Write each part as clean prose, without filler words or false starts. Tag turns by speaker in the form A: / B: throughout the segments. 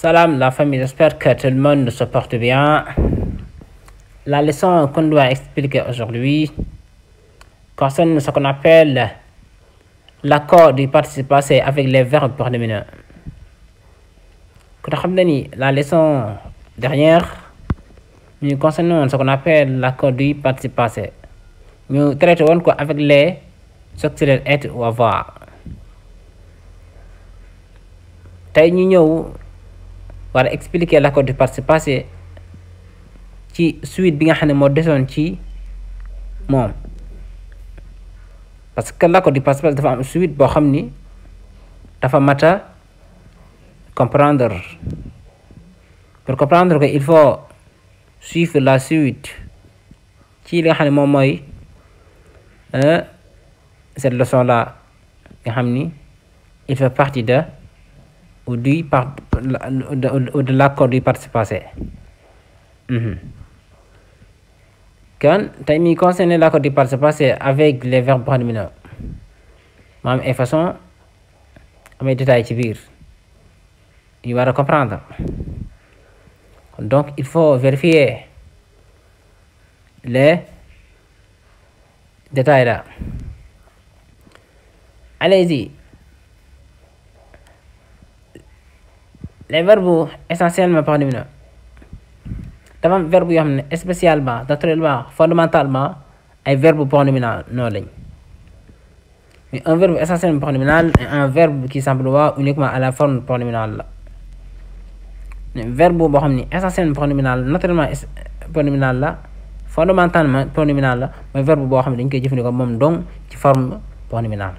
A: Salam la famille, j'espère que tout le monde se porte bien. La leçon qu'on doit expliquer aujourd'hui concerne ce qu'on appelle l'accord du participe passé avec les verbes pronominaux. La leçon dernière, nous concernons ce qu'on appelle l'accord du participe passé. Nous traitons quoi avec les auxiliaires être ou avoir. Nous war expliquer l'accord du participe passé ci suite bi nga xam ne moo desoon ci moom parce que l'accord du participe passé dafa am suite boo xam ni dafa mata comprendre. Pour comprendre que il faut suivre la suite ci li nga xam ne moom mooy cette leçon là nga xam ni il fait partie de ou de l'accord du participe passé. Quand tu concerne l'accord du participe passé avec les verbes pronominaux, même et façon, mes détails ci biir, il va comprendre. Donc il faut vérifier les détails là. Allez-y. Les verbes essentiellement pronominaux. Dafa verbe yoo xam ne spécialement naturellement fondamentalement ay verbe pronominal noonu lañ mais un verbe essentiellement pronominal est un verbe qui s'emploie uniquement à la forme pronominale la verbe boo xam ne essentiellement pronominal naturellement pronominal la fondamentalement pronominal la mooy verbe boo xam ne dañ koy jëfandikoo moom donc ci forme pronominale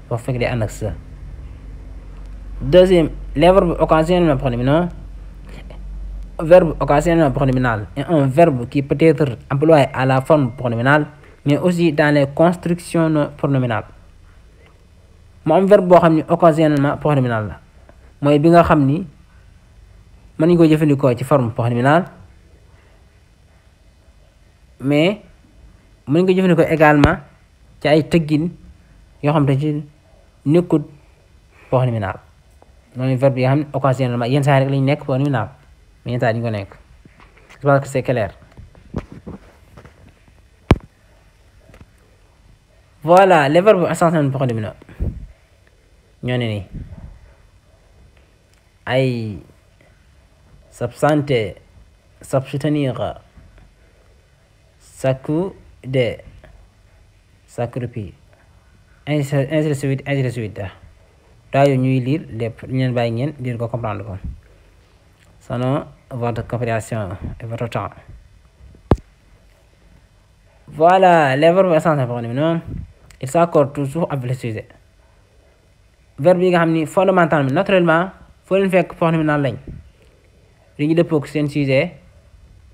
A: boo fekk day ànd ak ça. Deuxième, les verbes occasionnellement pronominaux. Verbe occasionnellement pronominal est un verbe qui peut être employé à la forme pronominale, mais aussi dans les constructions non pronominales. Mon verbe boo xam ni occasionnellement pronominal la mooy bi nga xam ni mën nañu ko jëfandikoo ci forme pronominale, mais mën nañu ko jëfandikoo également ci ay tëggin yoo xam te ci nekkut pronominal. Mooy verbe yi nga xam ne occasionnellement yenn saa rek lañu nekk pronominal mais yenn saa yi ñu ko nekk. Je pense que c'est clair. Voilà les verbes essentiellement pronominaux ñoo ne ni ay s'absenter, s'abstenir, s'accouder, s'accroupir, ainsi de suite. D'ailleurs ñuy lire lépp ñu leen bàyyi ngeen lire ko comprendre ko selon votre compréhension et votre temps. Voilà les verbes essentiels pronominaux ils s'accordent toujours avec le sujet. Verbe yi nga xam ni fondamentalement naturellement foo leen fekk pronominal lañ li ñu dëppoo ak seen sujet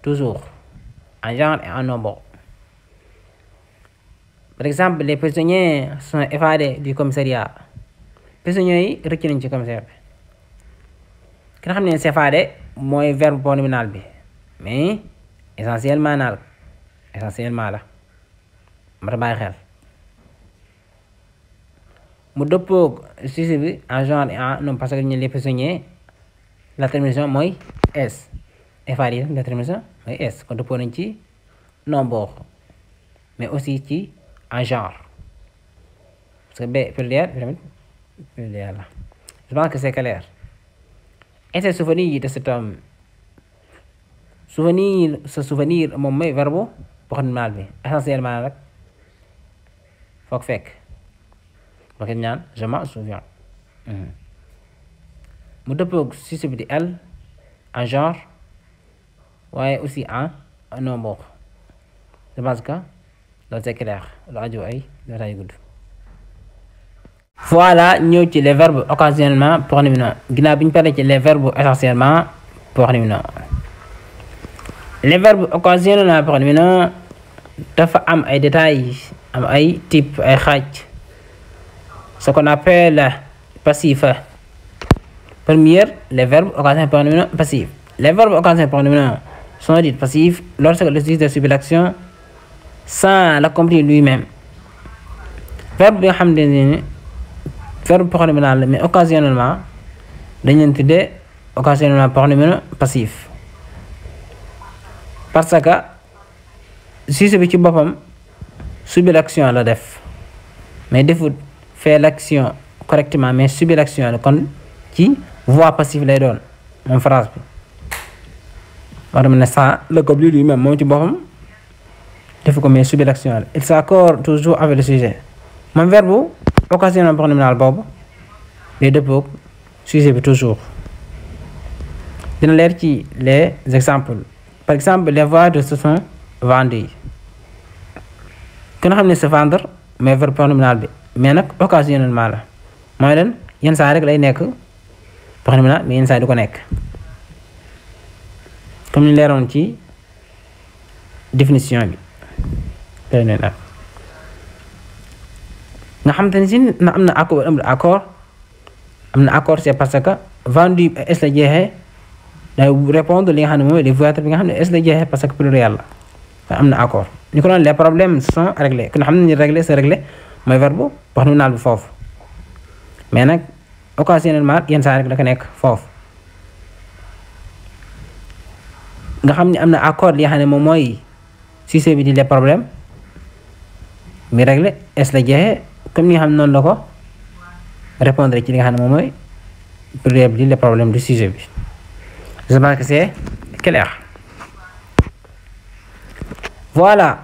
A: toujours en genre et en nombre. Par exemple, les prisonniers sont évadés du commissariat. Prisonniers yi rëcc nañ ci commissaire bi ki nga xam ne s'évader mooy verbe pronominal bi mais essentiellement la ma ta bàyyi xel mu dëppoog sujet bi en genre et en nombre parce que ñu les prisonniers la terminaison mooy s évadé la terminaison mooy s kon dëppoo nañ ci nombre mais aussi ci en genre parce que b pluriel bi tamit je pense que c'est clair. Et se souvenir de cet homme. Se souvenir moom mooy verbe pronominal bi essentiellement rek foog fekk boo ko ñaan je m'en souviens. mu dëppoog sujet bi di elle en genre waaye aussi en nombre. Je pense que loolu c'est clair lu aju ay dafay gudd. Voilà ñëw ci les verbes occasionnellement pronominaux ginnaaw bi ñu paree ci les verbes essentiellement pronominaux. Les verbes occasionnellement pronominaux dafa am ay détails am ay types ay xaaj ce qu'on appelle passif. Première, les verbes occasionnellement pronominaux passifs. Les verbes occasionnellement pronominaux sont dits passifs lorsque le sujet subit l'action sans l'accomplir lui-même. Verbe bi nga xam ne verbe pronominal mais occasionnellement dañ leen tuddee occasionnellement pronominaux passif parce que sujet bi ci boppam subit l'action la def mais defut fait l'action correctement mais subit l'action la kon ci voie passive lay doon moom phrase bi war na ne ça le couplet lui-même moom ci boppam defu ko mais subit l'action la il s'accorde toujours avec le sujet moom verbe occasionnellement pronominal boobu day dëppoo sujet bi toujours dina leer ci les exemples par exemple les voitures se sont vendues kon xam ne se vendre mais verbe pronominal bi mais nag occasionnellement la mooy leen yenn saa rek lay nekk pronominal mais yenn saa du ko nekk comme ni leeroon ci définition bi tey ne nag nga xam te ne si na am na accord am na accord c'est parce que vendu est la jeexee day répondre li nga xam ne mooy les voitures bi nga xam ne est la jeexee parce que pluriel la am na accord ñu ko doon les problèmes sont réglés kon xam ne ni réglé c'est réglé mooy verbe pronominal bi foofu mais nag occasionnellement yenn saa rek da ko nekk foofu nga xam ne am na accord li nga xam ne moom mooy sujet bi di les problèmes mi réglé est la jeexee comme ni nga xam ne noonu la ko répondre ci li nga xam ne moom mooy pluriel bi di les problèmes du sujet bi je pense que c'est clair voilà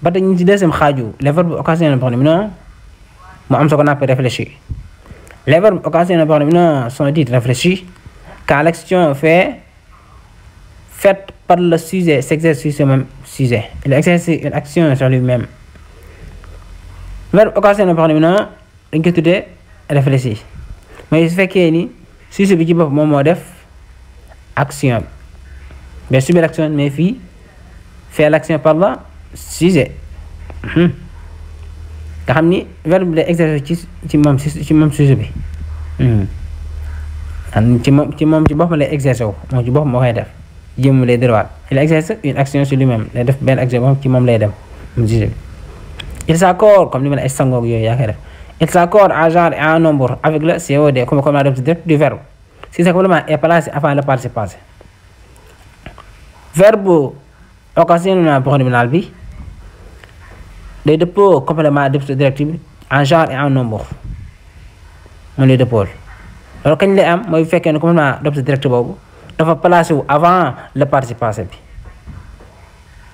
A: ba tey ñu ci deuxième xaaju les verbes occasionnels pronominaux mu am ce qu'on appelle réfléchir les verbes occasionnels pronominaux sont dits réfléchis quand l'action faite par le sujet s'exerce sur ce même sujet il exerce une action sur lui-même verbe occasionnel pronominaux dañ ko tuddee réfléchir mais su fekkee ni sujet bi ci bopp moom moo def action mais subir l'action mais fii fait l'action par le sujet nga xam ni verbe bi lay exercer ci moom sujet bi ci moom ci boppam lay exercer wu moom ci boppam moo koy def jëm lay droit il exerce une action sur lui-même lay def benn action moom ci moom lay dem moom sujet bi il s'accorde comme li ma la ay sangoog yooyu yaa koy def il s'accorde en genre et en nombre avec le COD comme adverbe direct du verbe si ce complément est placé avant le participe passé verbe occasionnellement pronominal bi day dëppoo complément d'objet direct bi en genre et en nombre moom lay dëppool loolu kañ lay am mooy bu fekkee ne complément d'objet direct boobu dafa placé wu avant le participe passé bi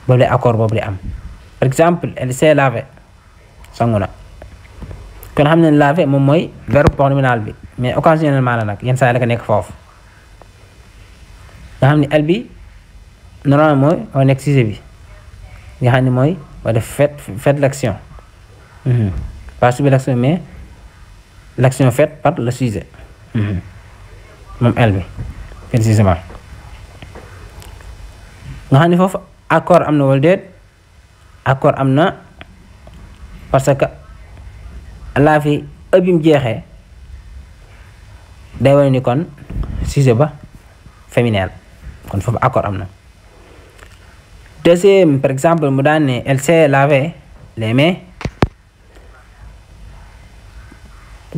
A: boobu lay accord boobu lay am par exemple elle s'est lavée sangu na kon xam ne laver moom mooy verbe pronominal bi mais occasionnellement la nag yenn saa yi la ko nekk foofu nga xam ne elle bi normalement mooy nekk sujet bi nga xam ne mooy moo def fait l'action pas subir l'action mais l'action faite par le sujet moom elle bi précisément nga xam ne foofu accord am na wala déet accord am na parce que laa fi ëbbim jeexee day wane ni kon sujet ba féminin kon foofu accord am na deuxième par exemple mu daan ne elle s'est lavé les mains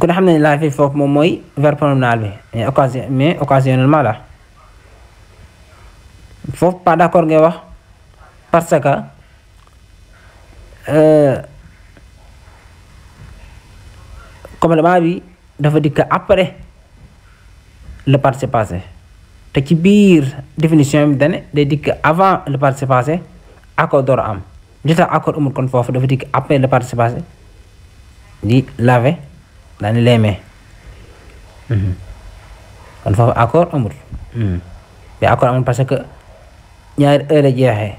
A: ku ne xam ne laver foofu moom mooy verbe pronominal bi mais occasionnellement la foofu pas d'accord ngay wax parce que complément bi dafa dikk après le participe passé te ci biir définition bi dane day dikk avant le participe passé accord door am li tax accord amul kon foofu dafa dikk après le participe passé di laver daani les mains kon foofu accord amul mais accord amul parce que ñaari heure jeexee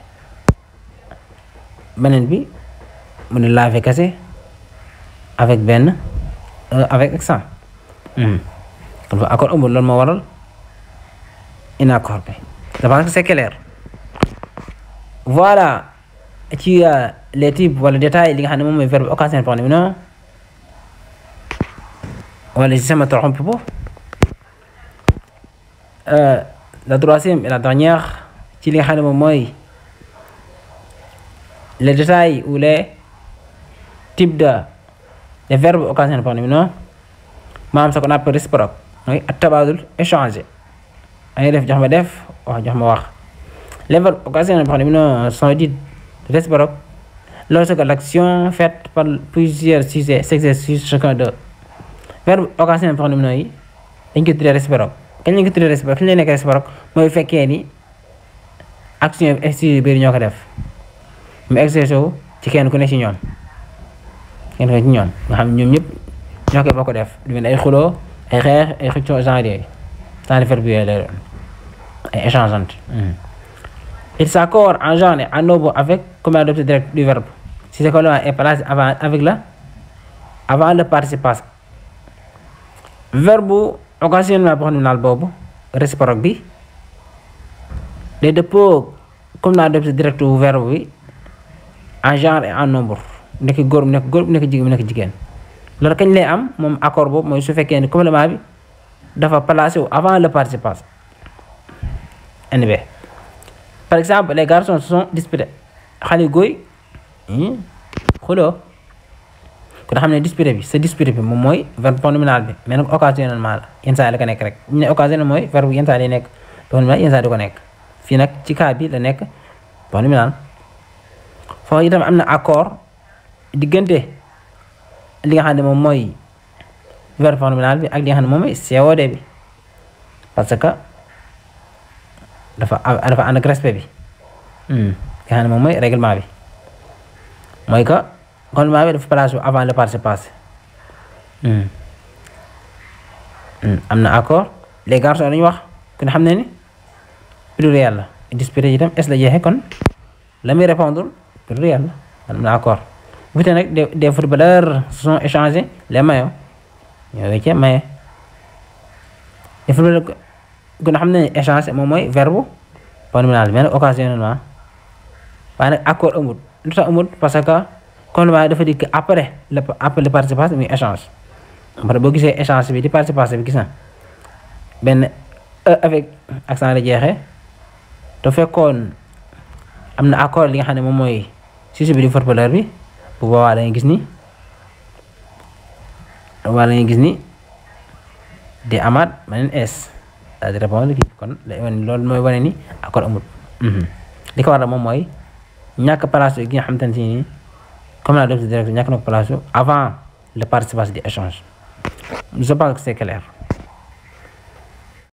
A: beneen bi mu ne laver kese avec benn avec accent kon foofu accord amul loolu moo waral inaccord bi je pense que c'est clair voilà ci les types wala détails li nga xam ne moom mooy verbe occasionnel pronominaux wala si sama trompe po la troisième et la dernière ci li nga xam ne moom mooy les détails ou les types de verbes occasionnels pronominaux maanaam ce qu'on appelle réciproque mooy at-tabaadul échanger ay def jox ma def wax jox ma wax. Les verbes occasionnels sont dits réciproques lorsque l'action faite par plusieurs sujets s'exerce sur chacun d'eux. Verbe occasionnel yi dañ ko tuddee réciproque kañ lañ ko tuddee réciproque kañ lay nekk réciproque mooy fekkee ni action yi biir ñoo ko def mu exercer wu ci kenn ku ne ci ñoom nga xam ñoom ñëpp ñoo koy bokk def lu mel ay xuloo ay xeex ay xëccoo genre yooyu sans verbe yooyu lay doon ay échangeante. Il s'accorde en genre et en nombre avec comme l'objet direct du verbe si ce complément est placé avant le participe passé. Verbe occasionnel pronominal boobu réciproque bi day dëppoo comme l'objet direct du verbe bi en genre et en nombre nekk góor mu nekk jigéen loolu kañ lay am moom accord boobu mooy su fekkee ni complément bi dafa placé avant le participe passé. NB. Par exemple, les garçons se sont disputés. xale góoy xuloo kon xam ne disputé bi moom mooy verbe pronominal bi mais nag occasionnellement la yenn saa yi la ko nekk rek ñu ne occasionnel mooy verbe yenn saa yi nekk pronominal yenn saa yi du ko nekk fii nag ci cas bi la nekk pronominal. foofu itam am na accord diggante li nga xam ne moom mooy verbe pronominal bi ak li nga xam ne moom mooy COD bi parce que dafa ànd ak respect bi nga xam ne moom mooy règlement bi mooy que complément bi dafa placé avant le participe passé. am na accord les garçons dañuy wax ku ne xam ne ni pluriel la disputé itam est la jeexee kon la muy répondre pluriel la am na accord bu fekkee nag des footballeurs se sont échangés les maillots ñoo weccee maye des footballeurs ku ne xam ne échange moom mooy verbe pronominal mais nag occasionnellement waaye nag accord amul lu tax amul parce que complément dafa dikk après le participe passé muy échange après boo gisee échange bi di participe passé bi gis na benn e avec accent la jeexee te fekkoon am na accord li nga xam ne moom mooy sujet bi di footballeur bi bu boobaa da ngay gis ni di amaat beneen es daal di répondre kii kon loolu mooy wane ni accord amul. li ko waral moom mooy ñàkk place gi nga xamante ne nii comme la def direct ñàkk na ko place avant le participe passé di échange je pense que c'est clair.